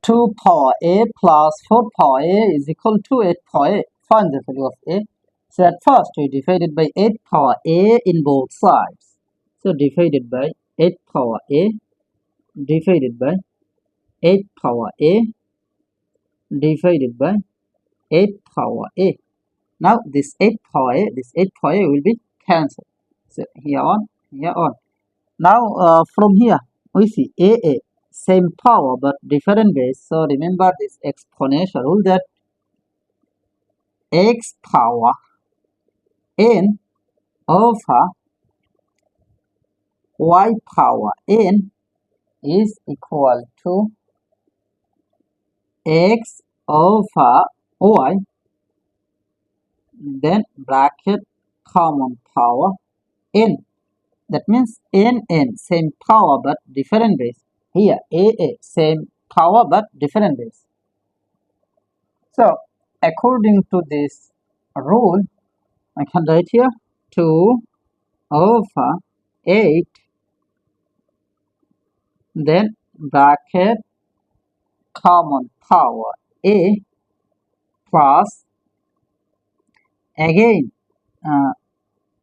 2 power a plus 4 power a is equal to 8 power a. Find the value of a. So at first we divided by 8 power a in both sides. So divided by 8 power a, divided by 8 power a, divided by 8 power a. Now this 8 power a, will be cancelled. So here on, here on. Now from here we see a same power but different base. So remember this exponential rule that x power n over y power n is equal to x over y, then bracket common power n. That means n same power but different base. Here a same power but different base. So according to this rule, I can write here 2 over 8, then bracket common power a plus again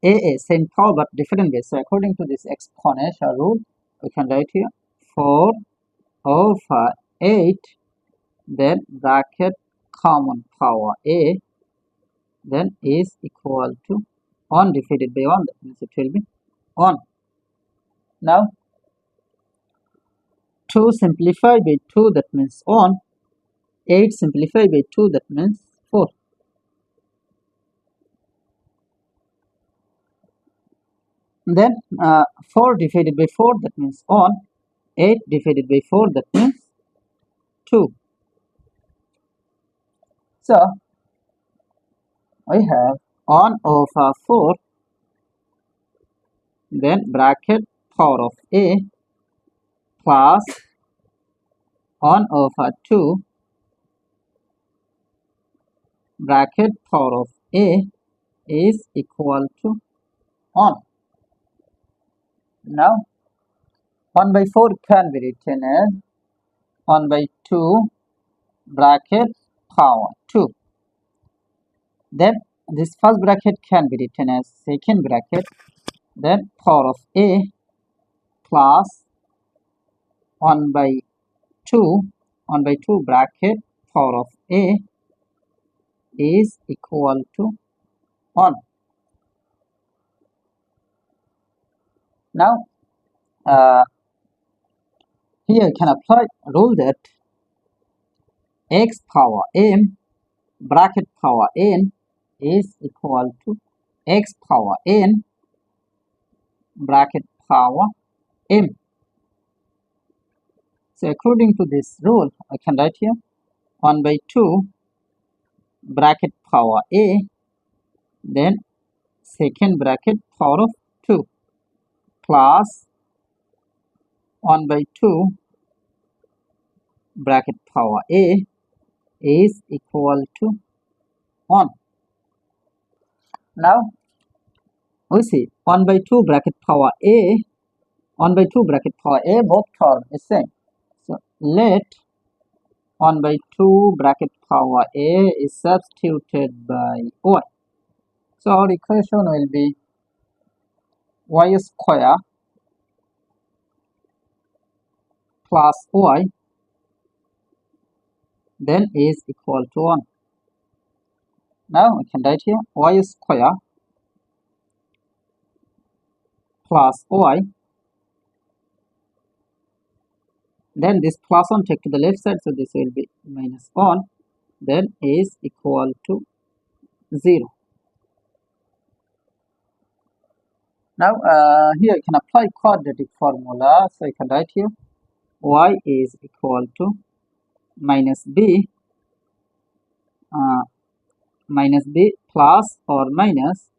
a same power but different base. So according to this exponential rule, we can write here 4 over 8, then bracket common power a, then is equal to 1 divided by 1, that means it will be 1. Now 2 simplified by 2, that means 1. 8 simplified by 2, that means 4. Then 4 divided by 4, that means 1. 8 divided by 4, that means 2. So we have 1 over 4, then bracket power of a plus 1 over 2 bracket power of a is equal to 1. Now 1 by 4 can be written as 1 by 2 bracket power 2. Then this first bracket can be written as second bracket, then power of a plus 1 by 2 bracket power of a is equal to 1. Now here you can apply rule that x power m bracket power n is equal to x power n bracket power m. So according to this rule, I can write here 1 by 2 bracket power a, then second bracket power of 2 plus 1 by 2 bracket power a is equal to 1. Now we see 1 by 2 bracket power a, 1 by 2 bracket power a, both term is same. So let 1 by 2 bracket power a is substituted by y. So our equation will be y square plus y then is equal to 1. Now we can write here y square plus y, then this plus 1 take to the left side, so this will be minus 1, then is equal to 0. Now here you can apply quadratic formula, so you can write here y is equal to minus b plus or minus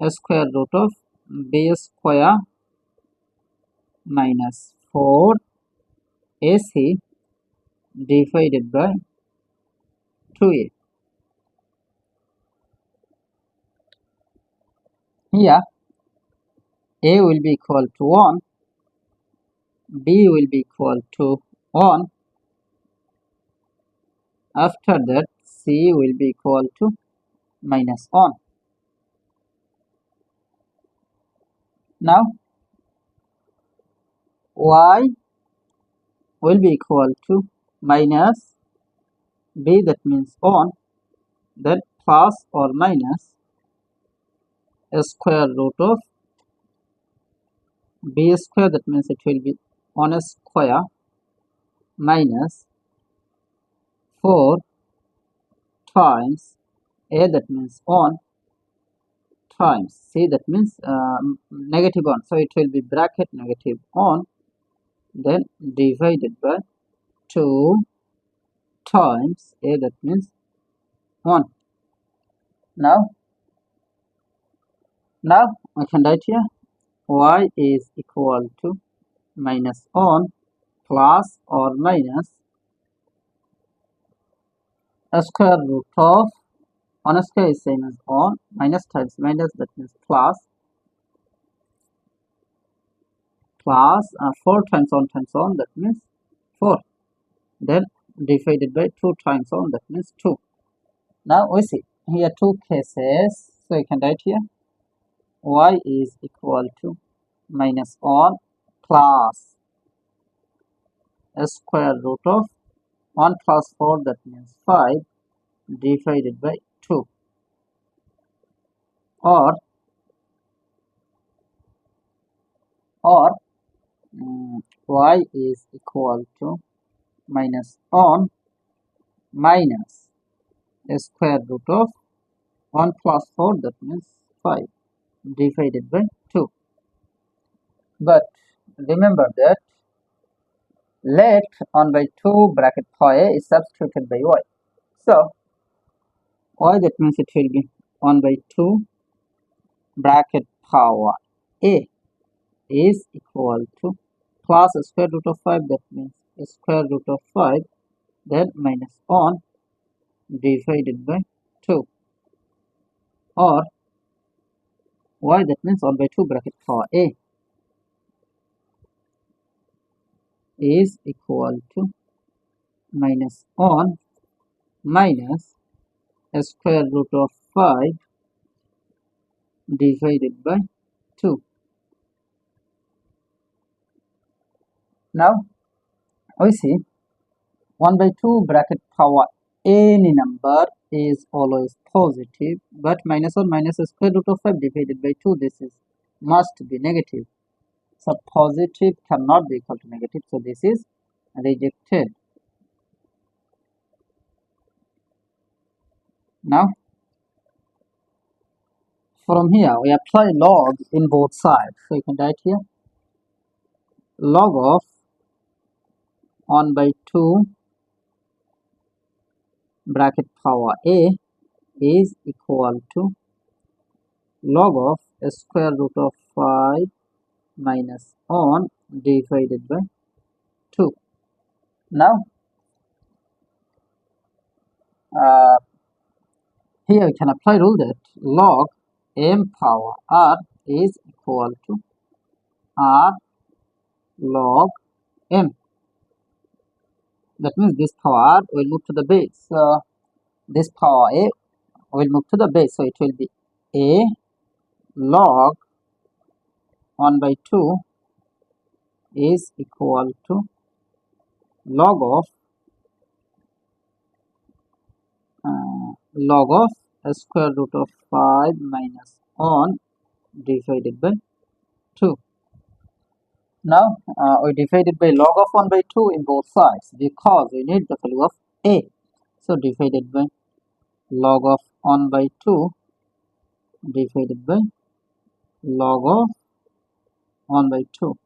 a square root of b square minus 4 ac divided by 2a. Here a will be equal to 1, b will be equal to 1, After that, c will be equal to minus 1. Now y will be equal to minus b, that means 1, then plus or minus a square root of b square, that means it will be 1 square minus 4 times a, that means 1, times c, that means negative 1, so it will be bracket negative 1, then divided by 2 times a, that means 1. Now I can write here y is equal to minus 1 plus or minus a square root of 1 square is same as 1, minus times minus, that means plus 4 times 1 times 1, that means 4, then divided by 2 times 1, that means 2. Now we see here two cases, so you can write here y is equal to minus 1 plus a square root of 1 plus 4, that means 5, divided by 2, or y is equal to minus 1 minus a square root of 1 plus 4, that means 5, divided by 2. But remember that let 1 by 2 bracket power a is substituted by y. So y, that means it will be 1 by 2 bracket power a is equal to plus a square root of 5, that means a square root of 5, then minus 1 divided by 2, or y, that means 1 by 2 bracket power a is equal to minus 1 minus a square root of 5 divided by 2. Now we see 1 by 2 bracket power any number is always positive, but minus 1 minus a square root of 5 divided by 2, this is must be negative. So positive cannot be equal to negative, so this is rejected. Now from here we apply log in both sides, so you can write here log of 1 by 2 bracket power a is equal to log of a square root of 5 minus 1 divided by 2. Now here we can apply rule that log m power r is equal to r log m. That means this power r will move to the base. So this power a will move to the base. So it will be a log 1 by 2 is equal to log of a square root of 5 minus 1 divided by 2. Now we divided by log of 1 by 2 in both sides because we need the value of a. So divided by log of 1 by 2 divided by log of 1 by 2.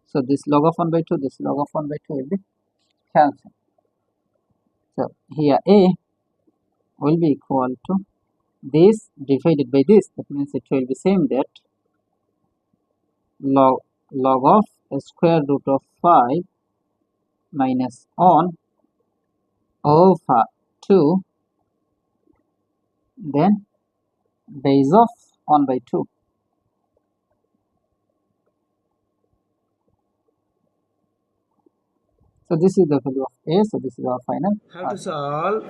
So this log of 1 by 2, this log of 1 by 2 will be cancelled. So here a will be equal to this divided by this. That means it will be same that log of a square root of 5 minus 1 over 2, then base of 1 by 2. So this is the value of A. So this is our final How to solve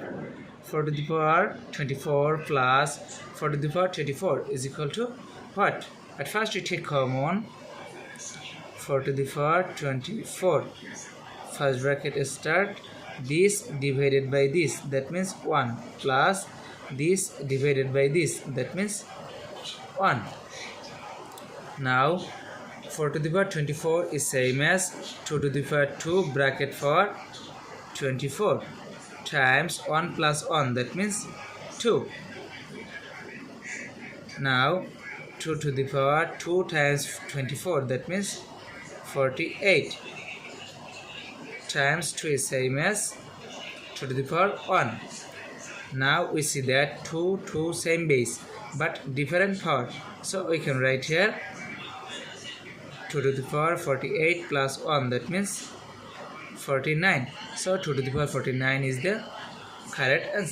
4 to the power 24 plus 4 to the power 24 is equal to what? At first we take common 4 to the power 24. First bracket start this divided by this, that means 1, plus this divided by this, that means 1. Now 4 to the power 24 is same as 2 to the power 2 bracket for 24 times 1 plus 1, that means 2. Now 2 to the power 2 times 24, that means 48 times 2 is same as 2 to the power 1. Now we see that 2 same base but different power, so we can write here 2 to the power 48 plus 1, that means 49. So 2 to the power 49 is the correct answer.